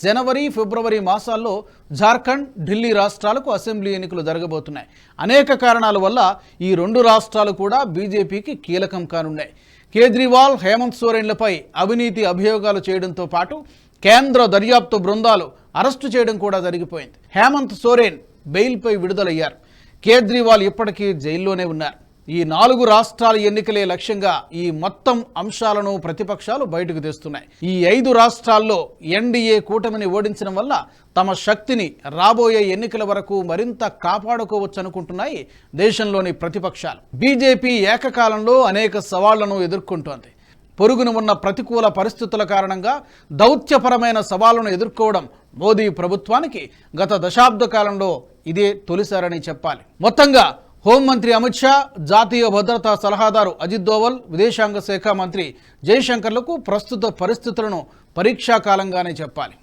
జనవరి ఫిబ్రవరి మాసాల్లో జార్ఖండ్ ఢిల్లీ రాష్ట్రాలకు అసెంబ్లీ ఎన్నికలు జరగబోతున్నాయి. అనేక కారణాల వల్ల ఈ రెండు రాష్ట్రాలు కూడా బీజేపీకి కీలకం కానున్నాయి. కేజ్రీవాల్, హేమంత్ సోరెన్లపై అవినీతి అభియోగాలు చేయడంతో పాటు కేంద్ర దర్యాప్తు బృందాలు అరెస్టు చేయడం కూడా జరిగిపోయింది. హేమంత్ సోరెన్ బెయిల్పై విడుదలయ్యారు. కేజ్రీవాల్ ఇప్పటికీ జైల్లోనే ఉన్నారు. ఈ 4 రాష్ట్రాల ఎన్నికలే లక్ష్యంగా ఈ మొత్తం అంశాలను ప్రతిపక్షాలు బయటకు తెస్తున్నాయి. ఈ 5 రాష్ట్రాల్లో ఎన్డీఏ కూటమిని ఓడించడం వల్ల తమ శక్తిని రాబోయే ఎన్నికల వరకు మరింత కాపాడుకోవచ్చనుకుంటున్నాయి దేశంలోని ప్రతిపక్షాలు. బీజేపీ ఏకకాలంలో అనేక సవాళ్లను ఎదుర్కొంటోంది. పొరుగున ఉన్న ప్రతికూల పరిస్థితుల కారణంగా దౌత్యపరమైన సవాళ్లను ఎదుర్కోవడం మోదీ ప్రభుత్వానికి గత దశాబ్ద కాలంలో ఇదే తొలిసారని చెప్పాలి. మొత్తంగా హోంమంత్రి అమిత్ షా, జాతీయ భద్రతా సలహాదారు అజిత్ దోవల్, విదేశాంగ శాఖ మంత్రి జయశంకర్లకు ప్రస్తుత పరిస్థితులను పరీక్షాకాలంగానే చెప్పాలి.